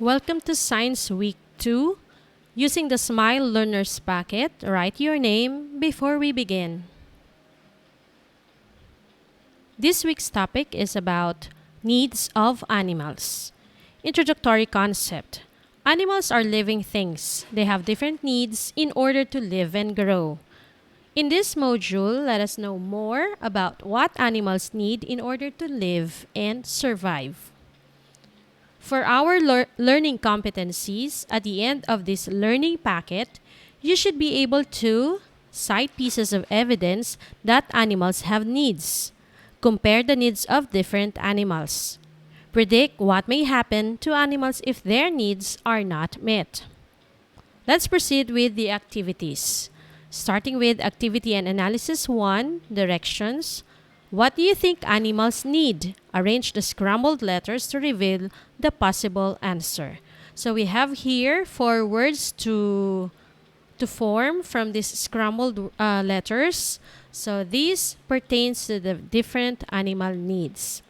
Welcome to Science Week 2. Using the Smile Learners Packet, write your name before we begin. This week's topic is about needs of animals. Introductory concept. Animals are living things. They have different needs in order to live and grow. In this module, let us know more about what animals need in order to live and survive. For our learning competencies, at the end of this learning packet, you should be able to cite pieces of evidence that animals have needs. Compare the needs of different animals. Predict what may happen to animals if their needs are not met. Let's proceed with the activities. Starting with activity and analysis 1, directions. What do you think animals need? Arrange the scrambled letters to reveal the possible answer. So we have here 4 words to form from these scrambled letters. So this pertains to the different animal needs.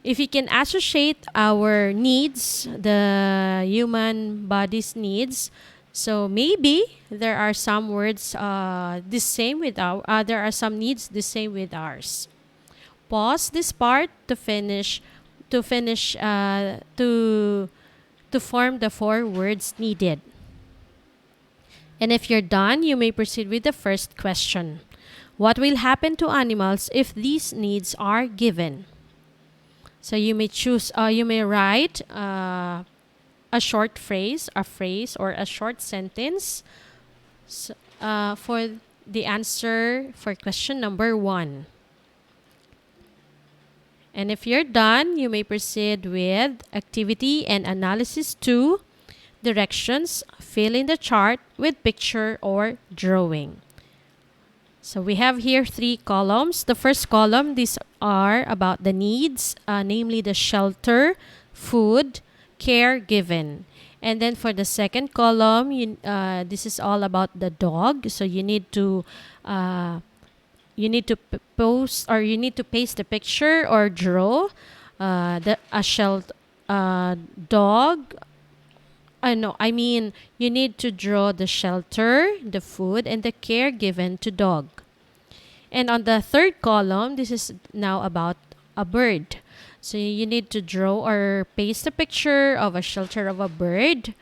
If you can associate our needs, the human body's needs, so maybe there are some words the same with there are some needs the same with ours. Pause this part to form the 4 words needed. And if you're done, you may proceed with the first question. What will happen to animals if these needs are given? So you may write a short phrase, or a short sentence for the answer for question number 1. And if you're done, you may proceed with activity and analysis 2, directions, fill in the chart with picture or drawing. So we have here 3 columns. The first column, these are about the needs, namely the shelter, food, care given. And then for the second column, this is all about the dog. So you need to post, or you need to paste the picture or draw dog. You need to draw the shelter, the food, and the care given to dog. And on the third column, this is now about a bird. So you need to draw or paste a picture of a shelter of a bird,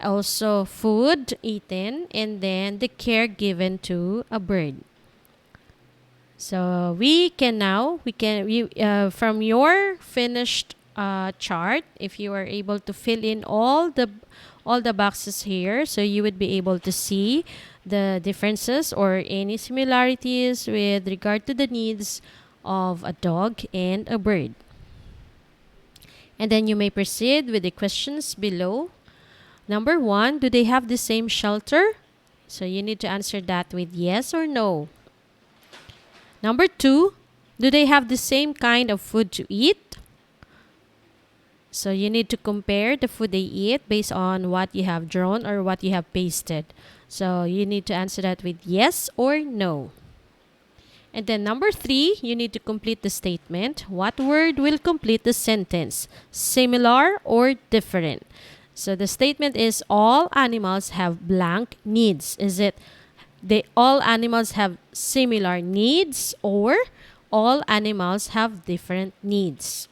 also food eaten, and then the care given to a bird. So from your finished chart, if you are able to fill in all the boxes here, so you would be able to see the differences or any similarities with regard to the needs of a dog and a bird. And then you may proceed with the questions below. Number 1, do they have the same shelter? So you need to answer that with yes or no. Number 2, do they have the same kind of food to eat? So you need to compare the food they eat based on what you have drawn or what you have pasted. So you need to answer that with yes or no. And then number 3, you need to complete the statement. What word will complete the sentence? Similar or different? So the statement is all animals have blank needs. Is it all animals have similar needs, or all animals have different needs?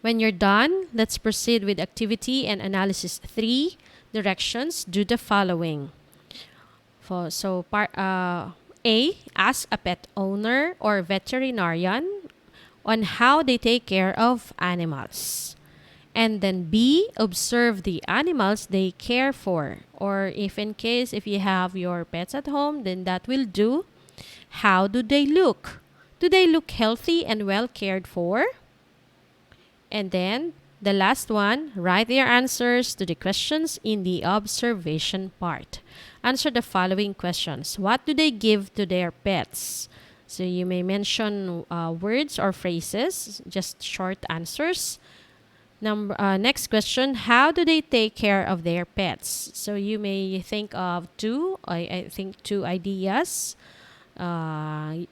When you're done, let's proceed with activity and analysis 3, directions. Do the following. A, ask a pet owner or veterinarian on how they take care of animals. And then B, observe the animals they care for. Or if you have your pets at home, then that will do. How do they look? Do they look healthy and well cared for? And then the last one, write their answers to the questions in the observation part. Answer the following questions. What do they give to their pets? So you may mention words or phrases, just short answers. Next question, how do they take care of their pets? So you may think of two ideas. Write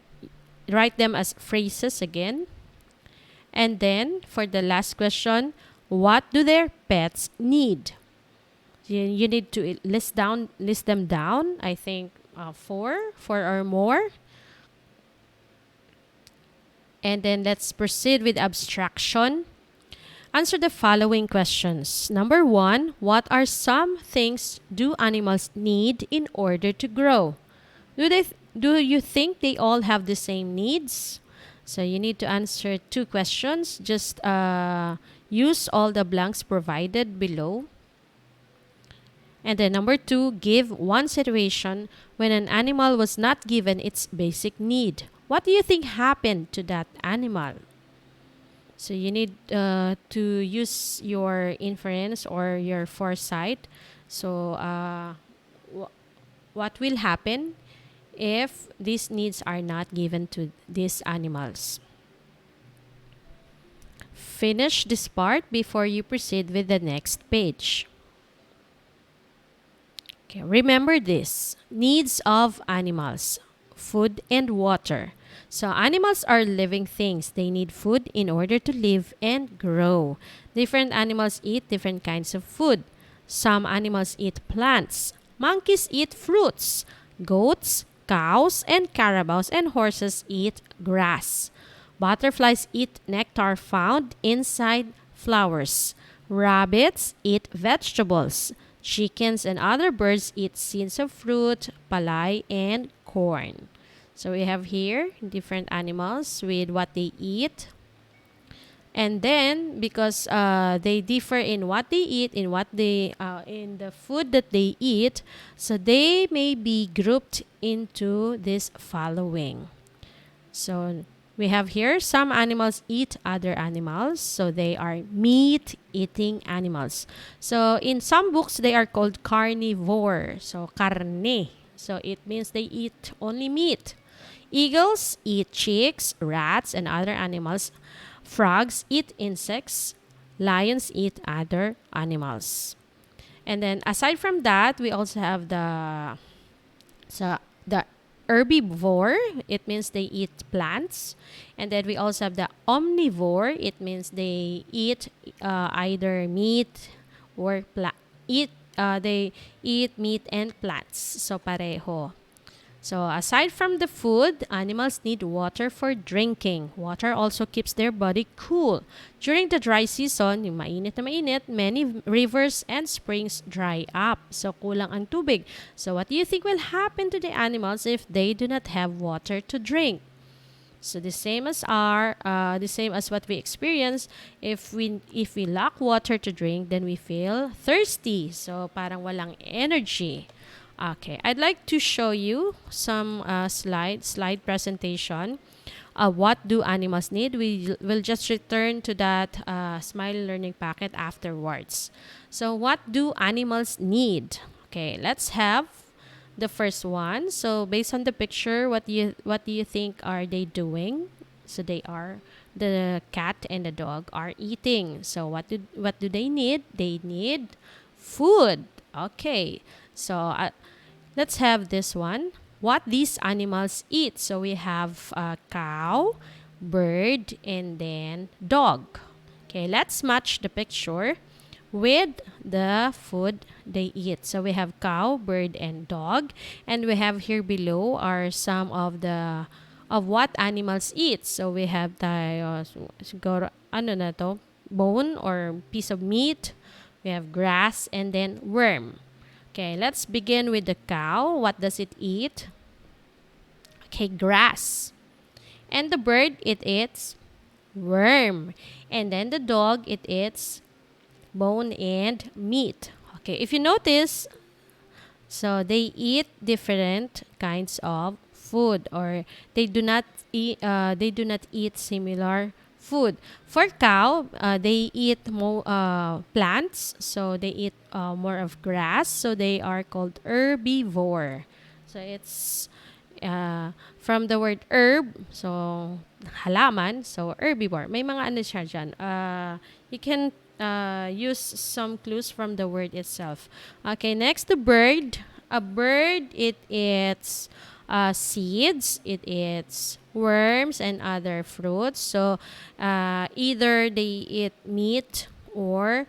them as phrases again. And then, for the last question, what do their pets need? You need to list them down. I think four or more. And then let's proceed with abstraction. Answer the following questions. Number one, what are some things do animals need in order to grow? Do you think they all have the same needs? So you need to answer two questions. Just use all the blanks provided below. And then number two, give one situation when an animal was not given its basic need. What do you think happened to that animal? So you need to use your inference or your foresight. So what will happen if these needs are not given to these animals? Finish this part before you proceed with the next page. Okay, remember this. Needs of animals. Food and water. So animals are living things. They need food in order to live and grow. Different animals eat different kinds of food. Some animals eat plants. Monkeys eat fruits. Goats, cows, and carabaos and horses eat grass. Butterflies eat nectar found inside flowers. Rabbits eat vegetables. Chickens and other birds eat seeds of fruit, palay, and corn. So we have here different animals with what they eat. And then because they differ in what they eat, in the food that they eat, so they may be grouped into this following. So we have here some animals eat other animals, so they are meat-eating animals. So in some books they are called carnivore. So carne. So it means they eat only meat. Eagles eat chicks, rats, and other animals. Frogs eat insects. Lions eat other animals. And then aside from that, we also have the herbivore. It means they eat plants. And then we also have the omnivore. It means they eat either meat or they eat meat and plants. So pareho. So aside from the food, animals need water for drinking. Water also keeps their body cool. During the dry season, yung mainit na mainit, many rivers and springs dry up. So kulang ang tubig. So what do you think will happen to the animals if they do not have water to drink? So the same as what we experience, if we lack water to drink, then we feel thirsty. So parang walang energy. Okay, I'd like to show you some slide presentation. What do animals need? We will just return to that Smile Learning Packet afterwards. So what do animals need? Okay, let's have the first one. So based on the picture, what do you think are they doing? So the cat and the dog are eating. So what do they need? They need food. Okay. So let's have this one. What these animals eat. So we have cow, bird, and then dog. Okay, let's match the picture with the food they eat. So we have cow, bird, and dog. And we have here below are some of what animals eat. So we have tayo siguro bone or piece of meat. We have grass and then worm. Okay, let's begin with the cow. What does it eat? Okay, grass. And the bird, it eats worm. And then the dog, it eats bone and meat. Okay, if you notice, so they eat different kinds of food, or they do not eat similar food. For cow, they eat more plants, so they eat more of grass, so they are called herbivore. So it's from the word herb, so halaman, so herbivore. May mga ano siya dyan. You can use some clues from the word itself. Okay, next, the bird. A bird, it eats seeds, it eats worms and other fruits. So either they eat meat or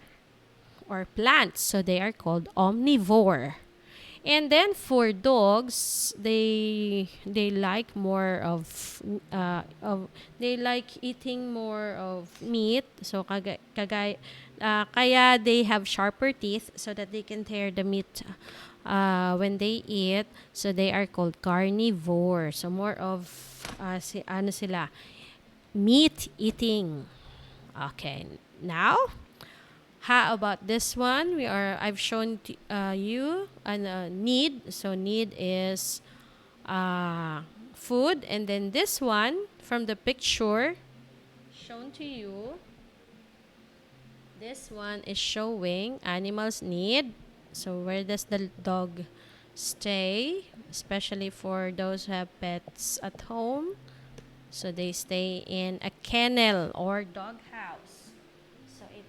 plants. So they are called omnivore. And then for dogs, they like more of they like eating more of meat. So kaya they have sharper teeth so that they can tear the meat when they eat. So they are called carnivore. So more of ano sila, meat eating. Okay, now how about this one? I've shown you a need. So need is food, and then this one from the picture shown to you. This one is showing animals need. So where does the dog stay? Especially for those who have pets at home. So they stay in a kennel or dog house. So it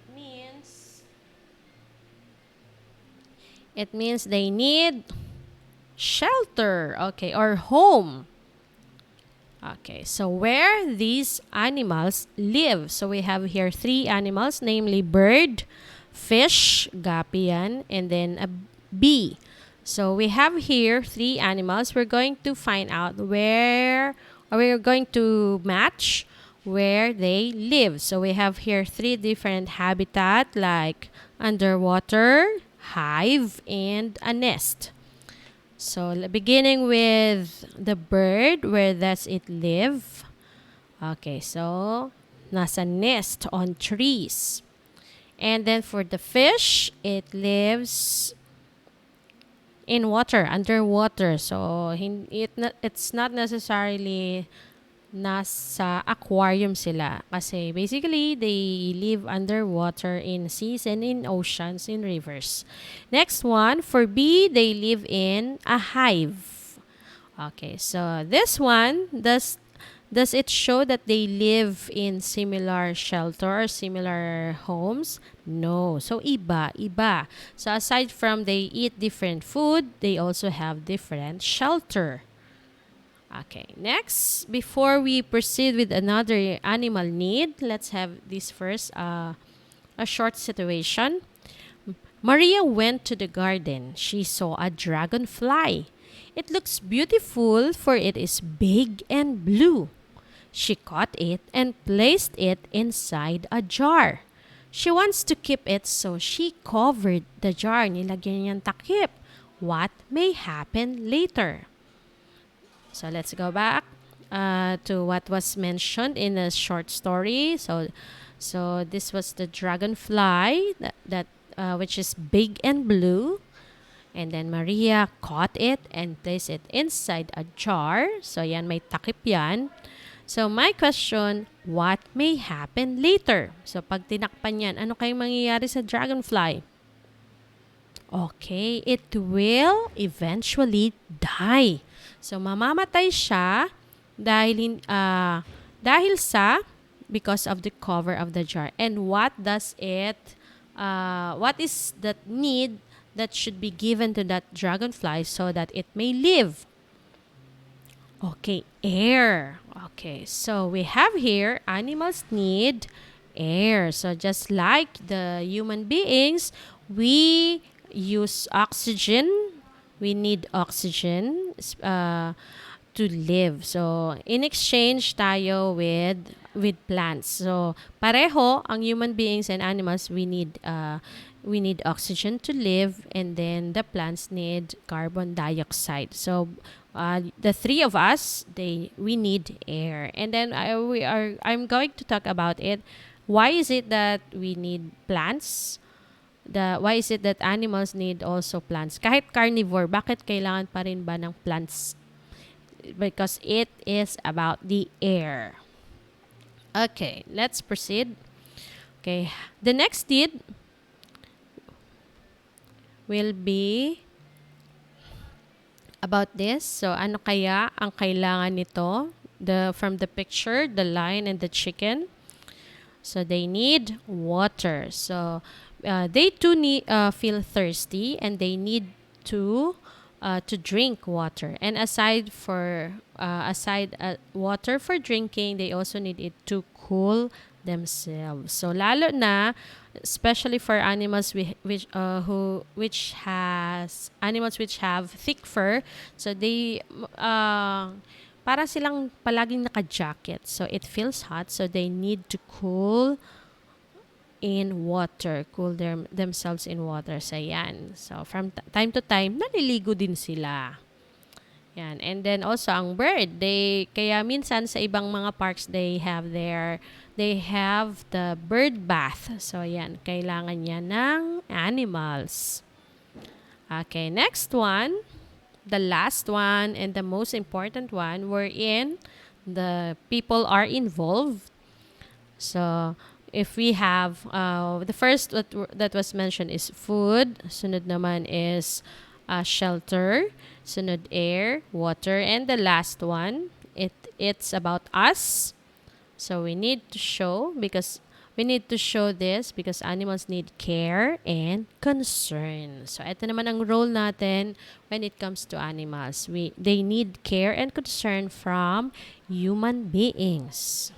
means they need shelter, okay, or home. Okay, so where these animals live. So we have here three animals, namely bird, fish, gapian, and then a bee. So we have here three animals. We're going to find out we're going to match where they live. So we have here three different habitat like underwater, hive, and a nest. So beginning with the bird, where does it live? Okay, so nasa nest on trees. And then for the fish, it lives in water, underwater. So it's not necessarily nasa aquarium sila. Kasi basically, they live underwater in seas and in oceans, in rivers. Next one, for bee, they live in a hive. Okay, so this one, does it show that they live in similar shelter or similar homes? No. So iba. So aside from they eat different food, they also have different shelter. Okay, next, before we proceed with another animal need, let's have this first a short situation. Maria went to the garden. She saw a dragonfly. It looks beautiful, for it is big and blue. She caught it and placed it inside a jar. She wants to keep it, so she covered the jar. Nilagyan niyang takip. What may happen later? So let's go back to what was mentioned in a short story. So this was the dragonfly that which is big and blue, and then Maria caught it and placed it inside a jar. So yan, may takip yan. So my question, what may happen later? So pag tinakpan yan, ano kayong mangyayari sa dragonfly? Okay, it will eventually die. So mamamatay siya dahil sa because of the cover of the jar. And what is that need that should be given to that dragonfly so that it may live? Okay, air. Okay, so we have here animals need air. So just like the human beings, we use oxygen. We need oxygen to live. So in exchange tayo with plants. So pareho ang human beings and animals, we need oxygen to live, and then the plants need carbon dioxide. So the three of us, we need air. And then I'm going to talk about it. Why is it that we need plants? Why is it that animals need also plants? Kahit carnivore, bakit kailangan pa rin ba ng plants? Because it is about the air. Okay, let's proceed. Okay, the next need will be about this. So ano kaya ang kailangan nito? From the picture, the lion and the chicken. So they need water. So they too feel thirsty, and they need to to drink water. And aside water for drinking, they also need it to cool themselves. So lalo na, especially for animals which have thick fur, so they para silang palaging naka-jacket. So it feels hot, so they need to cool themselves in water. So yan. So from time to time, naliligo din sila. Yan. And then also ang bird, kaya minsan sa ibang mga parks they have the bird bath. So yan, kailangan yan ng animals. Okay, next one, the last one and the most important one, wherein the people are involved. So if we have the first that was mentioned is food, sunod naman is shelter, sunod air, water, and the last one it's about us. So we need to show this because animals need care and concern. So ito naman ang role natin when it comes to animals. They need care and concern from human beings.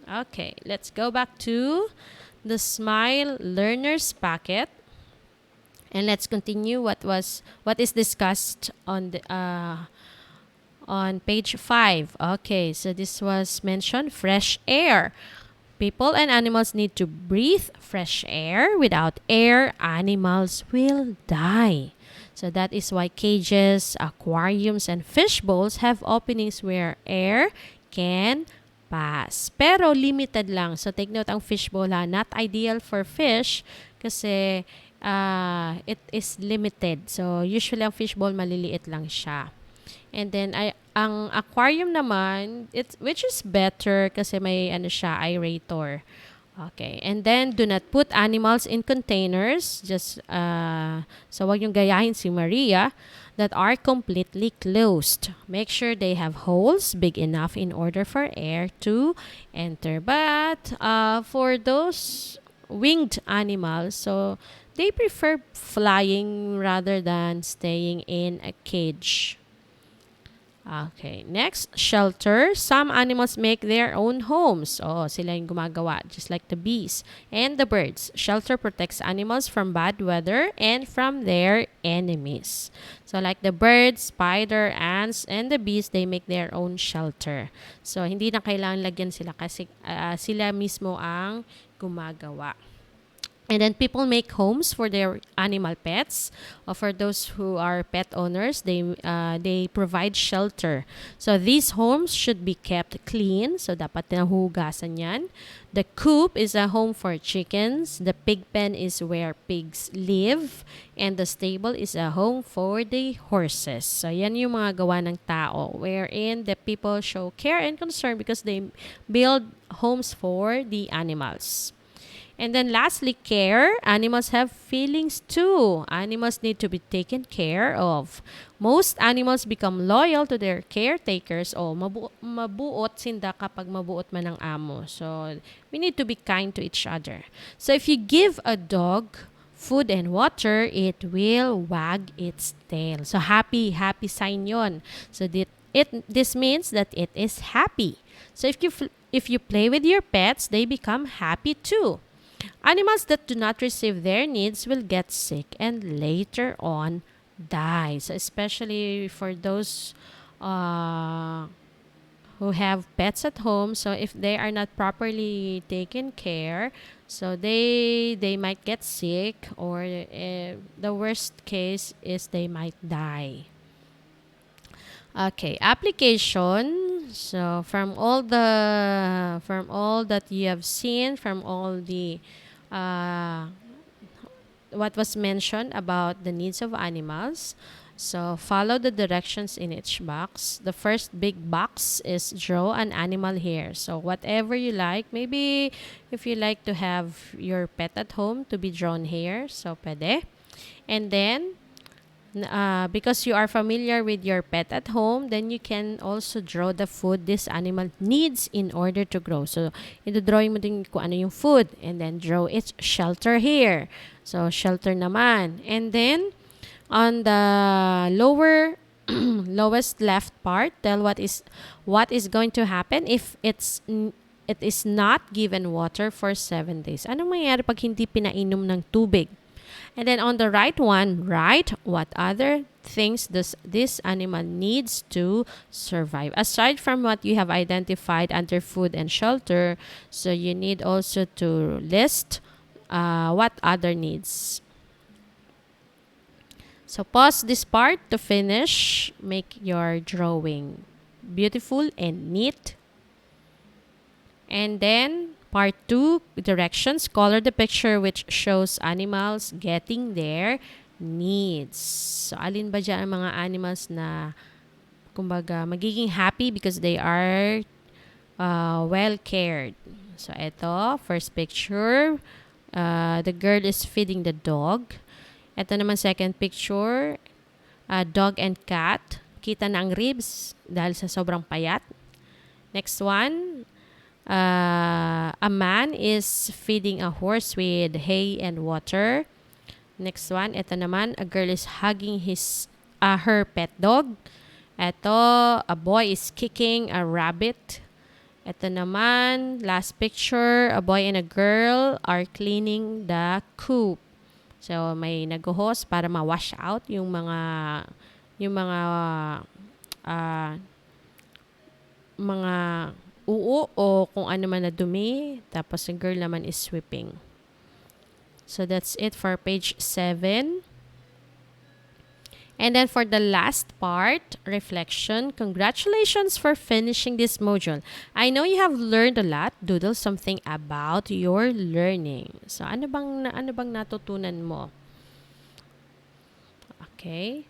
Okay, let's go back to the Smile Learners Packet. And let's continue what is discussed on page 5. Okay, so this was mentioned, fresh air. People and animals need to breathe fresh air. Without air, animals will die. So that is why cages, aquariums, and fish bowls have openings where air can pass. Pero limited lang. So take note, ang fish bowl not ideal for fish kasi it is limited. So usually ang fish bowl maliliit lang siya. And then ang aquarium naman, which is better kasi may aerator. Okay. And then do not put animals in containers. Just so wag yung gayahin si Maria, that are completely closed. Make sure they have holes big enough in order for air to enter. But for those winged animals, so they prefer flying rather than staying in a cage. Okay, next, shelter. Some animals make their own homes. Oh, sila yung gumagawa, just like the bees and the birds. Shelter protects animals from bad weather and from their enemies. So like the birds, spider, ants, and the bees, they make their own shelter. So hindi na kailangan lagyan sila kasi sila mismo ang gumagawa. And then people make homes for their animal pets. For those who are pet owners, they provide shelter. So these homes should be kept clean. So dapat nahugasan yan. The coop is a home for chickens. The pig pen is where pigs live. And the stable is a home for the horses. So yan yung mga gawa ng tao, wherein the people show care and concern because they build homes for the animals. And then lastly, care. Animals have feelings too. Animals need to be taken care of. Most animals become loyal to their caretakers. Mabuot sinda kapag mabuot man ang amo. So we need to be kind to each other. So if you give a dog food and water, it will wag its tail. So happy sign yon. So this means that it is happy. So if you play with your pets, they become happy too. Animals that do not receive their needs will get sick and later on die. So especially for those who have pets at home, so if they are not properly taken care, so they might get sick, or the worst case is they might die. Okay, application. So from all that you have seen, from all the what was mentioned about the needs of animals, so follow the directions in each box. The first big box is draw an animal here. So whatever you like, maybe if you like to have your pet at home to be drawn here, so pwede. And then because you are familiar with your pet at home, then you can also draw the food this animal needs in order to grow. So, ito-drawing mo din kung ano yung food, and then draw its shelter here. So, shelter naman. And then, On the lowest left part, tell what is going to happen if it is not given water for 7 days. Anong mangyayari pag hindi pinainom ng tubig? And then on the right one, write what other things this animal needs to survive. Aside from what you have identified under food and shelter, so you need also to list what other needs. So pause this part to finish. Make your drawing beautiful and neat. And then part 2, directions. Color the picture which shows animals getting their needs. So alin ba dyan ang mga animals na kumbaga magiging happy because they are well cared. So ito, first picture, the girl is feeding the dog. Ito naman second picture, dog and cat. Kita na ang ribs dahil sa sobrang payat. Next one, a man is feeding a horse with hay and water. Next one, ito naman, a girl is hugging her pet dog. Ito, a boy is kicking a rabbit. Ito naman, last picture, a boy and a girl are cleaning the coop. So may nag-hose para ma-wash out yung mga uo o kung ano man na dumi. Tapos yung girl naman is sweeping. So that's it for page 7. And then for the last part, reflection. Congratulations for finishing this module. I know you have learned a lot. Doodle something about your learning. So ano bang natutunan mo? Okay.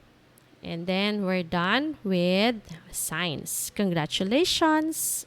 And then we're done with science. Congratulations.